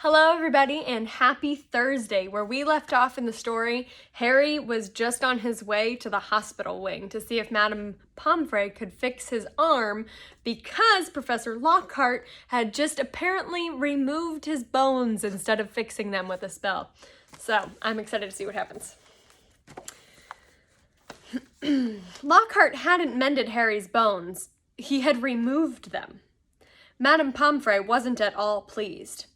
Hello everybody and happy Thursday. Where we left off in the story, Harry was just on his way to the hospital wing to see if Madame Pomfrey could fix his arm because Professor Lockhart had just apparently removed his bones instead of fixing them with a spell. So I'm excited to see what happens. Lockhart hadn't mended Harry's bones. He had removed them. Madame Pomfrey wasn't at all pleased.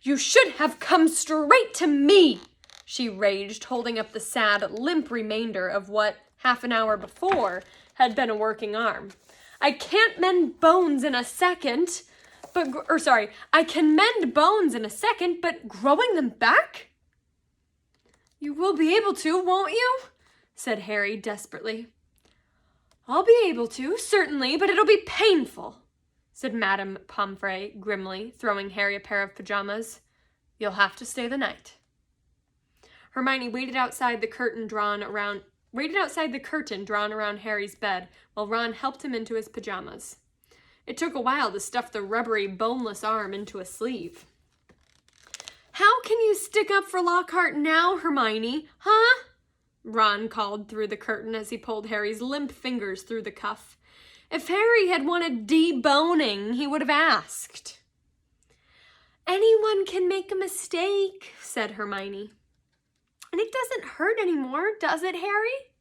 "You should have come straight to me," she raged, holding up the sad, limp remainder of what, half an hour before, had been a working arm. "I can't mend bones in a second, I can mend bones in a second, but growing them back?" "You will be able to, won't you?" said Harry desperately. "I'll be able to, certainly, but it'll be painful," said Madame Pomfrey grimly, throwing Harry a pair of pajamas. "You'll have to stay the night." Hermione waited outside the curtain drawn around Harry's bed while Ron helped him into his pajamas. It took a while to stuff the rubbery, boneless arm into a sleeve. "How can you stick up for Lockhart now, Hermione, huh?" Ron called through the curtain as he pulled Harry's limp fingers through the cuff. If Harry had wanted deboning, he would have asked. "Anyone can make a mistake," said Hermione. "And it doesn't hurt anymore, does it, Harry?"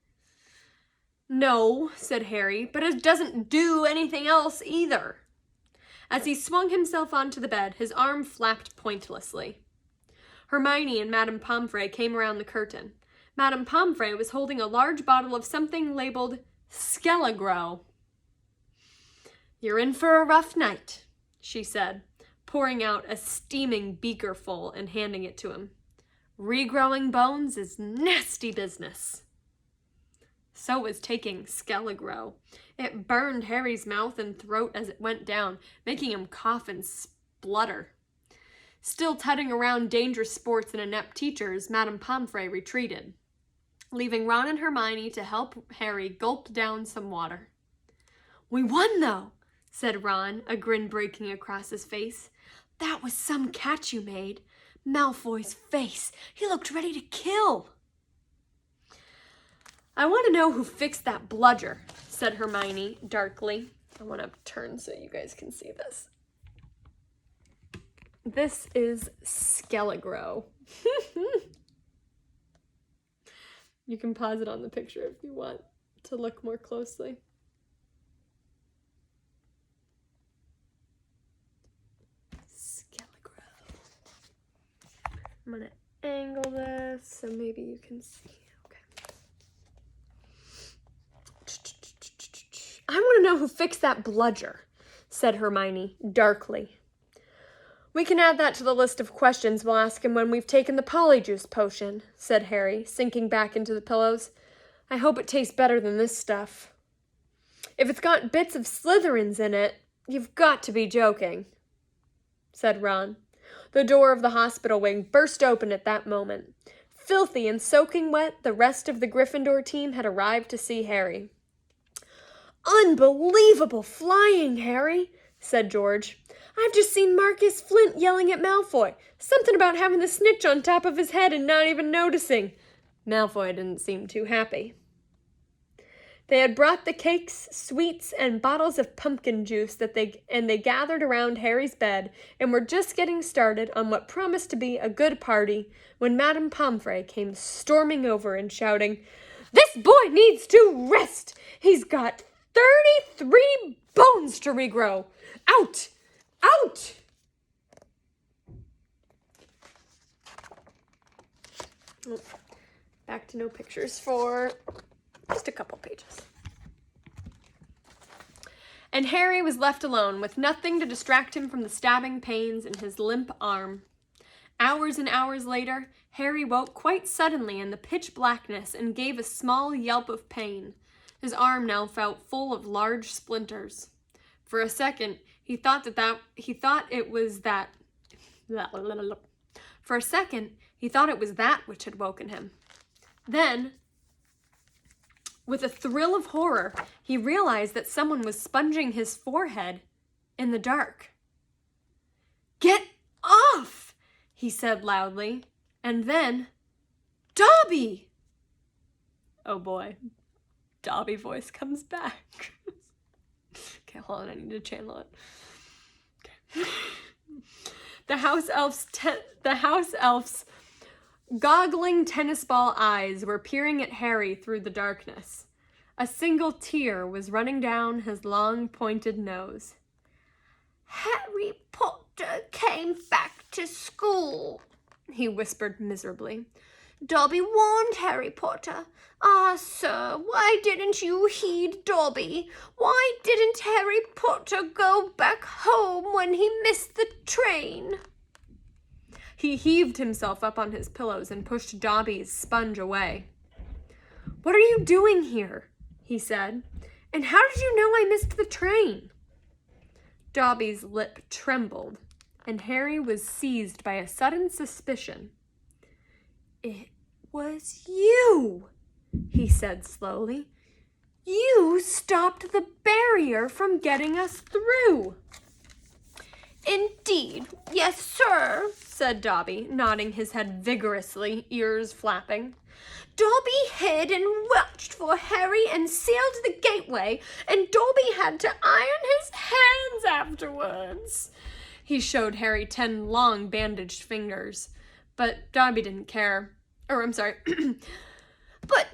"No," said Harry, "but it doesn't do anything else either." As he swung himself onto the bed, his arm flapped pointlessly. Hermione and Madame Pomfrey came around the curtain. Madame Pomfrey was holding a large bottle of something labeled Skele-Gro. "You're in for a rough night," she said, pouring out a steaming beaker full and handing it to him. "Regrowing bones is nasty business." So was taking Skele-Gro. It burned Harry's mouth and throat as it went down, making him cough and splutter. Still tutting around dangerous sports and inept teachers, Madame Pomfrey retreated, leaving Ron and Hermione to help Harry gulp down some water. "We won, though," said Ron, a grin breaking across his face. "That was some catch you made. Malfoy's face. He looked ready to kill." "I want to know who fixed that bludger," said Hermione darkly. I want to turn so you guys can see this. This is Skele-Gro. You can pause it on the picture if you want to look more closely. I'm going to angle this so maybe you can see. Okay. "I want to know who fixed that bludger," said Hermione darkly. "We can add that to the list of questions we'll ask him when we've taken the Polyjuice potion," said Harry, sinking back into the pillows. "I hope it tastes better than this stuff." "If it's got bits of Slytherins in it, you've got to be joking," said Ron. The door of the hospital wing burst open at that moment. Filthy and soaking wet, the rest of the Gryffindor team had arrived to see Harry. "Unbelievable flying, Harry," said George. "I've just seen Marcus Flint yelling at Malfoy. Something about having the snitch on top of his head and not even noticing." Malfoy didn't seem too happy. They had brought the cakes, sweets, and bottles of pumpkin juice and they gathered around Harry's bed and were just getting started on what promised to be a good party when Madame Pomfrey came storming over and shouting, "This boy needs to rest! He's got 33 bones to regrow! Out! Out!" Back to no pictures for just a couple pages. And Harry was left alone with nothing to distract him from the stabbing pains in his limp arm. Hours and hours later, Harry woke quite suddenly in the pitch blackness and gave a small yelp of pain. His arm now felt full of large splinters. For a second, he thought it was that which had woken him. Then, with a thrill of horror, he realized that someone was sponging his forehead in the dark. "Get off!" he said loudly. And then, Dobby! Oh boy, Dobby voice comes back. Okay, hold on, I need to channel it. Okay. The house elf's goggling tennis ball eyes were peering at Harry through the darkness. A single tear was running down his long, pointed nose. Harry Potter came back to school, he whispered miserably. Dobby warned Harry Potter. Ah, sir, why didn't you heed Dobby? Why didn't Harry Potter go back home when he missed the train? He heaved himself up on his pillows and pushed Dobby's sponge away. What are you doing here? He said. And how did you know I missed the train? Dobby's lip trembled, and Harry was seized by a sudden suspicion. It was you, he said slowly. You stopped the barrier from getting us through. Indeed, yes, sir, said Dobby, nodding his head vigorously, ears flapping. Dobby hid and watched for Harry and sealed the gateway, and Dobby had to iron his hands afterwards. He showed Harry 10 long bandaged fingers, but Dobby didn't care. But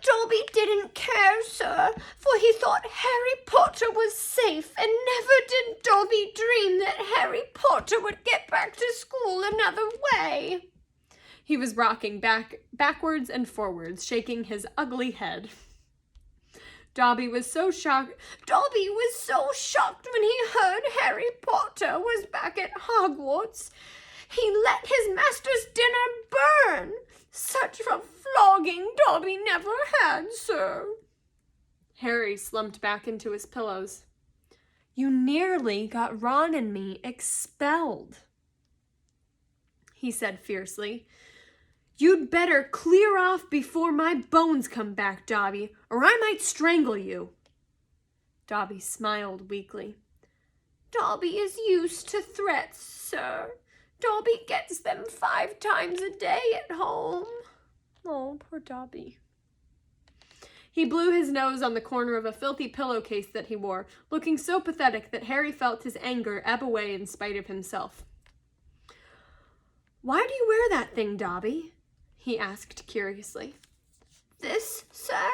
Dobby didn't care, sir, for he thought Harry Potter was safe, and never did Dobby dream that Harry Potter would get back to school another way. He was rocking backwards and forwards, shaking his ugly head. Dobby was so shocked when he heard Harry Potter was back at Hogwarts. He let his master's dinner burn. Such a flogging Dobby never had, sir. Harry slumped back into his pillows. You nearly got Ron and me expelled, he said fiercely. You'd better clear off before my bones come back, Dobby, or I might strangle you. Dobby smiled weakly. Dobby is used to threats, sir. Dobby gets them 5 times a day at home. Oh, poor Dobby. He blew his nose on the corner of a filthy pillowcase that he wore, looking so pathetic that Harry felt his anger ebb away in spite of himself. Why do you wear that thing, Dobby? He asked curiously. This, sir?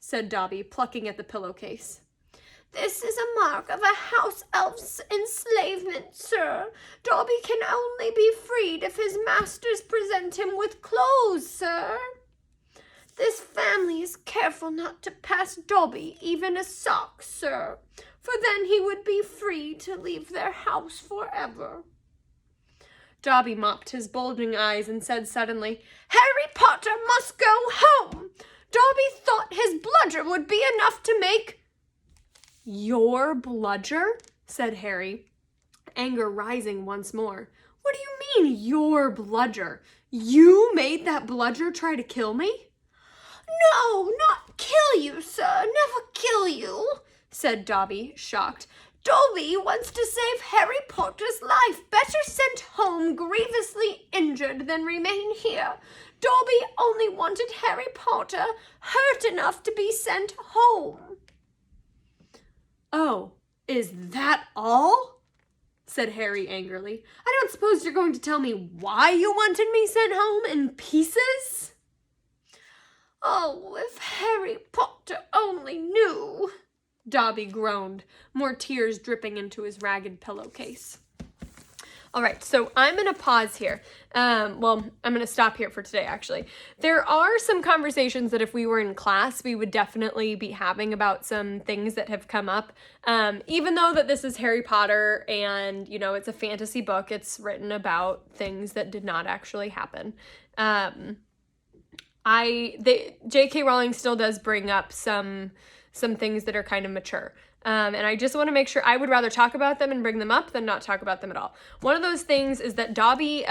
Said Dobby, plucking at the pillowcase. This is a mark of a house elf's enslavement, sir. Dobby can only be freed if his masters present him with clothes, sir. This family is careful not to pass Dobby even a sock, sir, for then he would be free to leave their house forever. Dobby mopped his bulging eyes and said suddenly, Harry Potter must go home. Dobby thought his bludger would be enough to make... Your bludger? Said Harry, anger rising once more. What do you mean, your bludger? You made that bludger try to kill me? No, not kill you, sir, never kill you, said Dobby, shocked. Dobby wants to save Harry Potter's life. Better sent home grievously injured than remain here. Dobby only wanted Harry Potter hurt enough to be sent home. Oh, is that all? Said Harry angrily. I don't suppose you're going to tell me why you wanted me sent home in pieces? Oh, if Harry Potter only knew, Dobby groaned, more tears dripping into his ragged pillowcase. All right, so I'm going to pause here. I'm going to stop here for today, actually. There are some conversations that if we were in class, we would definitely be having about some things that have come up. Even though that this is Harry Potter and, you know, it's a fantasy book, it's written about things that did not actually happen. J.K. Rowling still does bring up some things that are kind of mature. And I just want to make sure, I would rather talk about them and bring them up than not talk about them at all. One of those things is that Dobby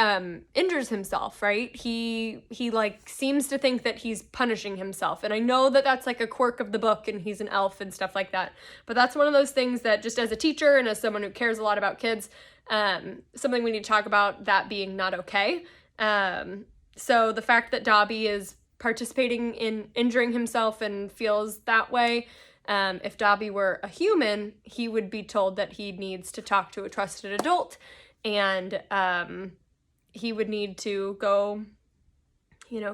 injures himself, right? He like seems to think that he's punishing himself. And I know that that's like a quirk of the book and he's an elf and stuff like that. But that's one of those things that just as a teacher and as someone who cares a lot about kids, something we need to talk about, that being not okay. So the fact that Dobby is participating in injuring himself and feels that way, if Dobby were a human, he would be told that he needs to talk to a trusted adult, and he would need to go,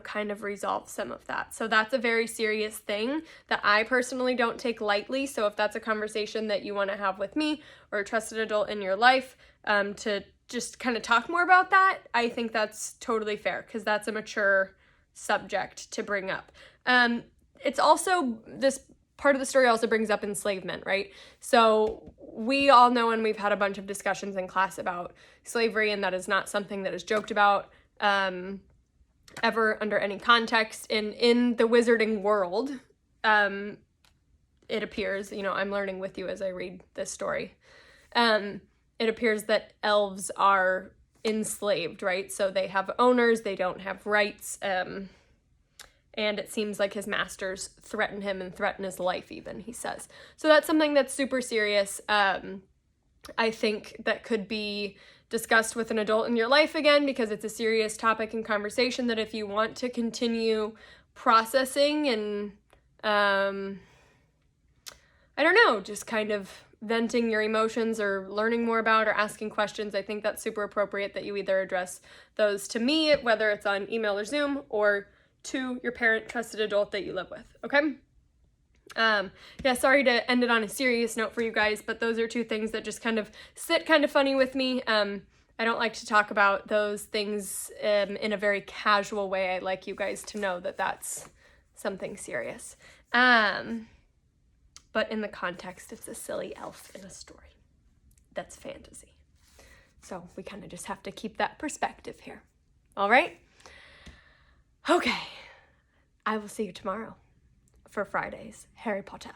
kind of resolve some of that. So that's a very serious thing that I personally don't take lightly. So if that's a conversation that you want to have with me or a trusted adult in your life, to just kind of talk more about that, I think that's totally fair, because that's a mature subject to bring up. It's also, this part of the story also brings up enslavement, right? So we all know, and we've had a bunch of discussions in class about slavery, and that is not something that is joked about ever under any context. In the wizarding world, it appears, I'm learning with you as I read this story, it appears that elves are enslaved, right? So they have owners, they don't have rights, and it seems like his masters threaten him and threaten his life even, he says. So that's something that's super serious. I think that could be discussed with an adult in your life again, because it's a serious topic and conversation that if you want to continue processing and, I don't know, just kind of venting your emotions or learning more about or asking questions, I think that's super appropriate that you either address those to me, whether it's on email or Zoom, or to your parent, trusted adult that you live with, okay? Yeah, sorry to end it on a serious note for you guys, but those are two things that just kind of sit kind of funny with me. I don't like to talk about those things in a very casual way. I like you guys to know that that's something serious. But in the context, it's a silly elf in a story. That's fantasy. So we kind of just have to keep that perspective here. All right? Okay. I will see you tomorrow for Friday's Harry Potter.